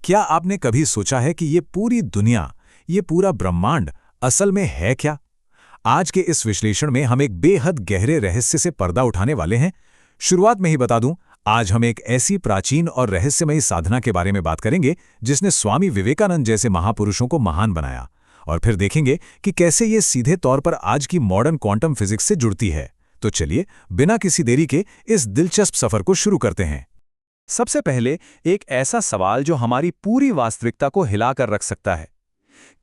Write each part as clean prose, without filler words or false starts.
क्या आपने कभी सोचा है कि ये पूरी दुनिया, ये पूरा ब्रह्मांड असल में है क्या? आज के इस विश्लेषण में हम एक बेहद गहरे रहस्य से पर्दा उठाने वाले हैं। शुरुआत में ही बता दूं, आज हम एक ऐसी प्राचीन और रहस्यमयी साधना के बारे में बात करेंगे जिसने स्वामी विवेकानंद जैसे महापुरुषों को महान बनाया। और फिर देखेंगे कि कैसे ये सीधे तौर पर आज की मॉडर्न क्वांटम फिजिक्स से जुड़ती है। तो चलिए, बिना किसी देरी के इस दिलचस्प सफर को शुरू करते हैं। सबसे पहले एक ऐसा सवाल जो हमारी पूरी वास्तविकता को हिलाकर रख सकता है।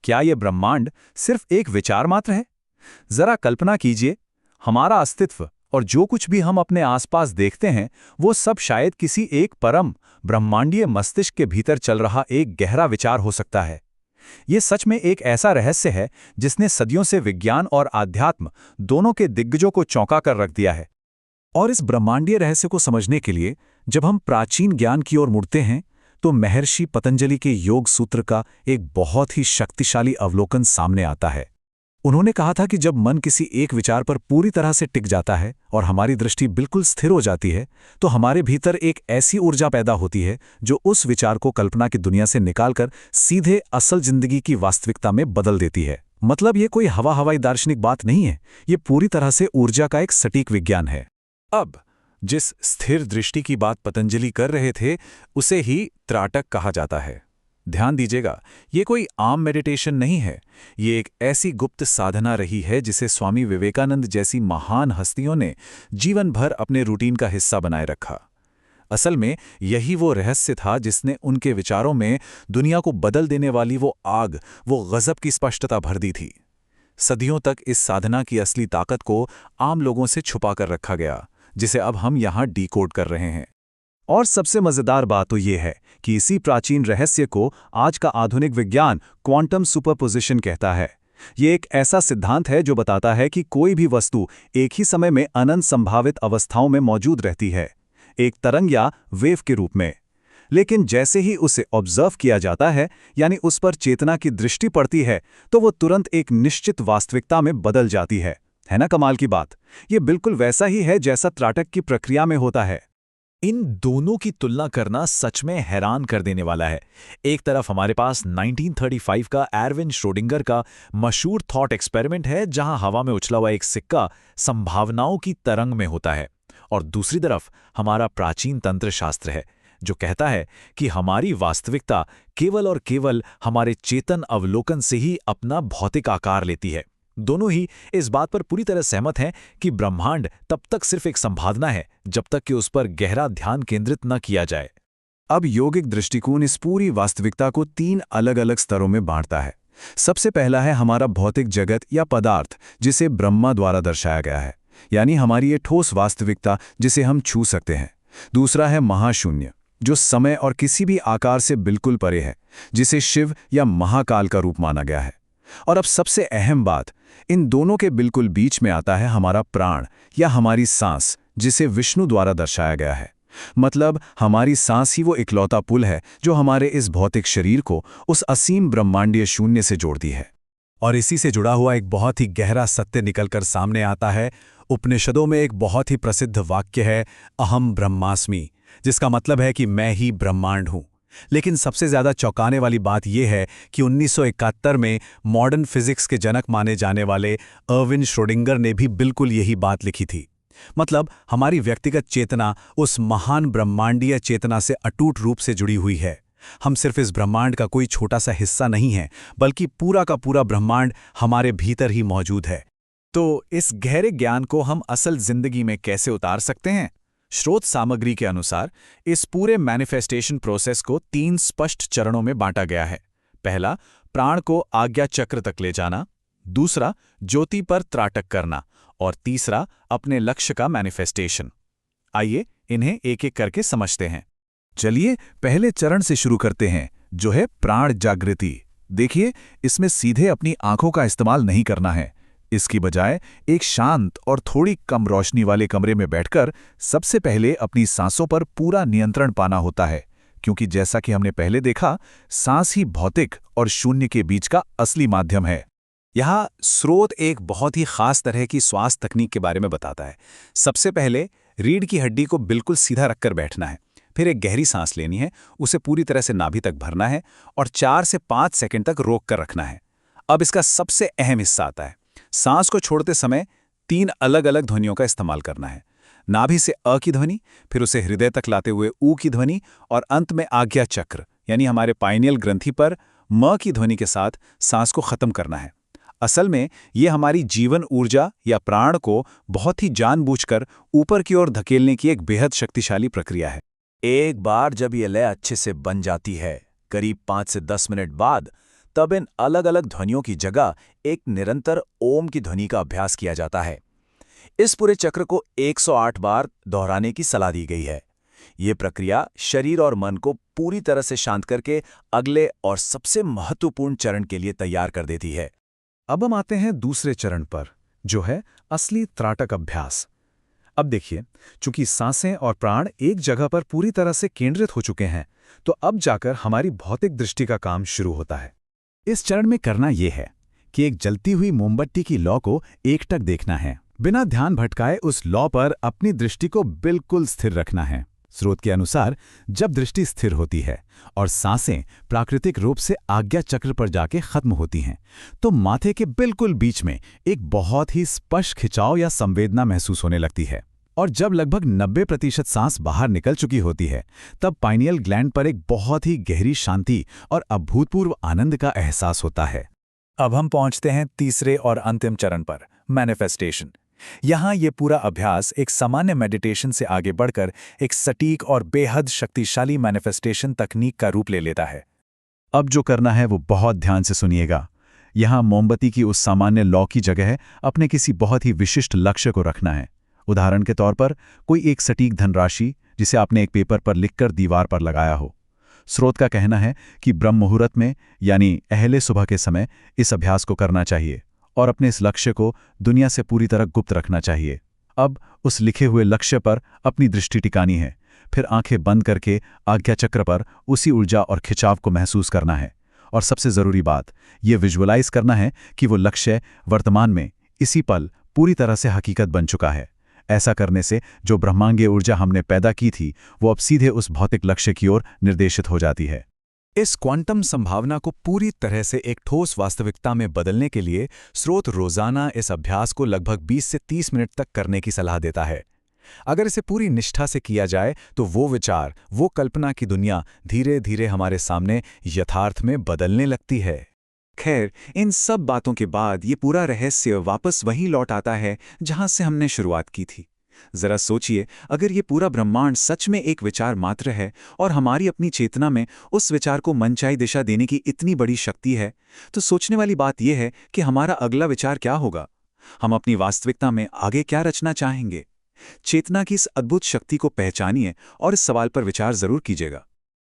क्या यह ब्रह्मांड सिर्फ एक विचार मात्र है? जरा कल्पना कीजिए, हमारा अस्तित्व और जो कुछ भी हम अपने आसपास देखते हैं वो सब शायद किसी एक परम ब्रह्मांडीय मस्तिष्क के भीतर चल रहा एक गहरा विचार हो सकता है। ये सच में एक ऐसा रहस्य है जिसने सदियों से विज्ञान और आध्यात्म दोनों के दिग्गजों को चौंका कर रख दिया है। और इस ब्रह्मांडीय रहस्य को समझने के लिए जब हम प्राचीन ज्ञान की ओर मुड़ते हैं तो महर्षि पतंजलि के योग सूत्र का एक बहुत ही शक्तिशाली अवलोकन सामने आता है। उन्होंने कहा था कि जब मन किसी एक विचार पर पूरी तरह से टिक जाता है और हमारी दृष्टि बिल्कुल स्थिर हो जाती है तो हमारे भीतर एक ऐसी ऊर्जा पैदा होती है जो उस विचार को कल्पना की दुनिया से निकालकर सीधे असल जिंदगी की वास्तविकता में बदल देती है। मतलब ये कोई हवाई दार्शनिक बात नहीं है, ये पूरी तरह से ऊर्जा का एक सटीक विज्ञान है। अब जिस स्थिर दृष्टि की बात पतंजलि कर रहे थे उसे ही त्राटक कहा जाता है। ध्यान दीजिएगा, ये कोई आम मेडिटेशन नहीं है, ये एक ऐसी गुप्त साधना रही है जिसे स्वामी विवेकानंद जैसी महान हस्तियों ने जीवन भर अपने रूटीन का हिस्सा बनाए रखा। असल में यही वो रहस्य था जिसने उनके विचारों में दुनिया को बदल देने वाली वो आग, वो गजब की स्पष्टता भर दी थी। सदियों तक इस साधना की असली ताकत को आम लोगों से छुपा कर रखा गया, जिसे अब हम यहाँ डिकोड कर रहे हैं। और सबसे मजेदार बात तो ये है कि इसी प्राचीन रहस्य को आज का आधुनिक विज्ञान क्वांटम सुपरपोजिशन कहता है। ये एक ऐसा सिद्धांत है जो बताता है कि कोई भी वस्तु एक ही समय में अनंत संभावित अवस्थाओं में मौजूद रहती है, एक तरंग या वेव के रूप में। लेकिन जैसे ही उसे ऑब्जर्व किया जाता है, यानी उस पर चेतना की दृष्टि पड़ती है, तो वो तुरंत एक निश्चित वास्तविकता में बदल जाती है ना कमाल की बात? ये बिल्कुल वैसा ही है जैसा त्राटक की प्रक्रिया में होता है। इन दोनों की तुलना करना सच में हैरान कर देने वाला है। एक तरफ हमारे पास 1935 का एरविन श्रोडिंगर का मशहूर थॉट एक्सपेरिमेंट है जहां हवा में उछला हुआ एक सिक्का संभावनाओं की तरंग में होता है, और दूसरी तरफ हमारा प्राचीन तंत्र शास्त्र है जो कहता है कि हमारी वास्तविकता केवल और केवल हमारे चेतन अवलोकन से ही अपना भौतिक आकार लेती है। दोनों ही इस बात पर पूरी तरह सहमत हैं कि ब्रह्मांड तब तक सिर्फ एक संभावना है जब तक कि उस पर गहरा ध्यान केंद्रित न किया जाए। अब योगिक दृष्टिकोण इस पूरी वास्तविकता को 3 अलग अलग स्तरों में बांटता है। सबसे पहला है हमारा भौतिक जगत या पदार्थ, जिसे ब्रह्मा द्वारा दर्शाया गया है, यानी हमारी ये ठोस वास्तविकता जिसे हम छू सकते हैं। दूसरा है महाशून्य, जो समय और किसी भी आकार से बिल्कुल परे है, जिसे शिव या महाकाल का रूप माना गया है। और अब सबसे अहम बात, इन दोनों के बिल्कुल बीच में आता है हमारा प्राण या हमारी सांस, जिसे विष्णु द्वारा दर्शाया गया है। मतलब हमारी सांस ही वो इकलौता पुल है जो हमारे इस भौतिक शरीर को उस असीम ब्रह्मांडीय शून्य से जोड़ती है। और इसी से जुड़ा हुआ एक बहुत ही गहरा सत्य निकलकर सामने आता है। उपनिषदों में एक बहुत ही प्रसिद्ध वाक्य है, अहम ब्रह्मास्मि, जिसका मतलब है कि मैं ही ब्रह्मांड हूं। लेकिन सबसे ज्यादा चौंकाने वाली बात यह है कि 1971 में मॉडर्न फिजिक्स के जनक माने जाने वाले एरविन श्रोडिंगर ने भी बिल्कुल यही बात लिखी थी। मतलब हमारी व्यक्तिगत चेतना उस महान ब्रह्मांडीय चेतना से अटूट रूप से जुड़ी हुई है। हम सिर्फ इस ब्रह्मांड का कोई छोटा सा हिस्सा नहीं है, बल्कि पूरा का पूरा ब्रह्मांड हमारे भीतर ही मौजूद है। तो इस गहरे ज्ञान को हम असल जिंदगी में कैसे उतार सकते हैं? स्रोत सामग्री के अनुसार इस पूरे मैनिफेस्टेशन प्रोसेस को 3 स्पष्ट चरणों में बांटा गया है। पहला, प्राण को आज्ञा चक्र तक ले जाना। दूसरा, ज्योति पर त्राटक करना। और तीसरा, अपने लक्ष्य का मैनिफेस्टेशन। आइए इन्हें एक एक करके समझते हैं। चलिए पहले चरण से शुरू करते हैं, जो है प्राण जागृति। देखिए, इसमें सीधे अपनी आंखों का इस्तेमाल नहीं करना है। इसकी बजाय एक शांत और थोड़ी कम रोशनी वाले कमरे में बैठकर सबसे पहले अपनी सांसों पर पूरा नियंत्रण पाना होता है, क्योंकि जैसा कि हमने पहले देखा, सांस ही भौतिक और शून्य के बीच का असली माध्यम है। यहाँ स्रोत एक बहुत ही खास तरह की श्वास तकनीक के बारे में बताता है। सबसे पहले रीढ़ की हड्डी को बिल्कुल सीधा रखकर बैठना है। फिर एक गहरी सांस लेनी है, उसे पूरी तरह से नाभि तक भरना है और 4 से 5 सेकंड तक रोक कर रखना है। अब इसका सबसे अहम हिस्सा आता है। सांस को छोड़ते समय 3 अलग-अलग ध्वनियों का इस्तेमाल करना है। नाभि से अ की ध्वनि, फिर उसे हृदय तक लाते हुए ऊ की ध्वनि और अंत में आज्ञा चक्र यानी हमारे पाइनियल ग्रंथि पर म की ध्वनि के साथ सांस को खत्म करना है। असल में ये हमारी जीवन ऊर्जा या प्राण को बहुत ही जानबूझकर ऊपर की ओर धकेलने की एक बेहद शक्तिशाली प्रक्रिया है। एक बार जब ये लय अच्छे से बन जाती है, करीब 5 से 10 मिनट बाद, तब इन अलग अलग ध्वनियों की जगह एक निरंतर ओम की ध्वनि का अभ्यास किया जाता है। इस पूरे चक्र को 108 बार दोहराने की सलाह दी गई है। ये प्रक्रिया शरीर और मन को पूरी तरह से शांत करके अगले और सबसे महत्वपूर्ण चरण के लिए तैयार कर देती है। अब हम आते हैं दूसरे चरण पर, जो है असली त्राटक अभ्यास। अब देखिए, चूंकि सांसें और प्राण एक जगह पर पूरी तरह से केंद्रित हो चुके हैं, तो अब जाकर हमारी भौतिक दृष्टि का काम शुरू होता है। इस चरण में करना यह है कि एक जलती हुई मोमबत्ती की लौ को एकटक देखना है। बिना ध्यान भटकाए उस लौ पर अपनी दृष्टि को बिल्कुल स्थिर रखना है। स्रोत के अनुसार जब दृष्टि स्थिर होती है और सांसें प्राकृतिक रूप से आज्ञा चक्र पर जाके खत्म होती हैं, तो माथे के बिल्कुल बीच में एक बहुत ही स्पष्ट खिंचाव या संवेदना महसूस होने लगती है। और जब लगभग 90% सांस बाहर निकल चुकी होती है, तब पाइनियल ग्लैंड पर एक बहुत ही गहरी शांति और अभूतपूर्व आनंद का एहसास होता है। अब हम पहुंचते हैं तीसरे और अंतिम चरण पर, मैनिफेस्टेशन। यहाँ ये पूरा अभ्यास एक सामान्य मेडिटेशन से आगे बढ़कर एक सटीक और बेहद शक्तिशाली मैनिफेस्टेशन तकनीक का रूप ले लेता है। अब जो करना है वो बहुत ध्यान से सुनिएगा। यहाँ मोमबत्ती की उस सामान्य लौ की जगह अपने किसी बहुत ही विशिष्ट लक्ष्य को रखना है। उदाहरण के तौर पर कोई एक सटीक धनराशि जिसे आपने एक पेपर पर लिखकर दीवार पर लगाया हो। स्रोत का कहना है कि ब्रह्म मुहूर्त में यानी अहले सुबह के समय इस अभ्यास को करना चाहिए और अपने इस लक्ष्य को दुनिया से पूरी तरह गुप्त रखना चाहिए। अब उस लिखे हुए लक्ष्य पर अपनी दृष्टि टिकानी है, फिर आंखें बंद करके आज्ञा चक्र पर उसी ऊर्जा और खिंचाव को महसूस करना है। और सबसे ज़रूरी बात, ये विजुअलाइज करना है कि वो लक्ष्य वर्तमान में इसी पल पूरी तरह से हकीकत बन चुका है। ऐसा करने से जो ब्रह्मांडीय ऊर्जा हमने पैदा की थी, वो अब सीधे उस भौतिक लक्ष्य की ओर निर्देशित हो जाती है। इस क्वांटम संभावना को पूरी तरह से एक ठोस वास्तविकता में बदलने के लिए स्रोत रोजाना इस अभ्यास को लगभग 20 से 30 मिनट तक करने की सलाह देता है। अगर इसे पूरी निष्ठा से किया जाए तो वो विचार, वो कल्पना की दुनिया धीरे धीरे हमारे सामने यथार्थ में बदलने लगती है। खैर, इन सब बातों के बाद ये पूरा रहस्य वापस वहीं लौट आता है जहां से हमने शुरुआत की थी। जरा सोचिए, अगर ये पूरा ब्रह्मांड सच में एक विचार मात्र है और हमारी अपनी चेतना में उस विचार को मनचाही दिशा देने की इतनी बड़ी शक्ति है, तो सोचने वाली बात यह है कि हमारा अगला विचार क्या होगा। हम अपनी वास्तविकता में आगे क्या रचना चाहेंगे। चेतना की इस अद्भुत शक्ति को पहचानिए और इस सवाल पर विचार जरूर कीजिएगा।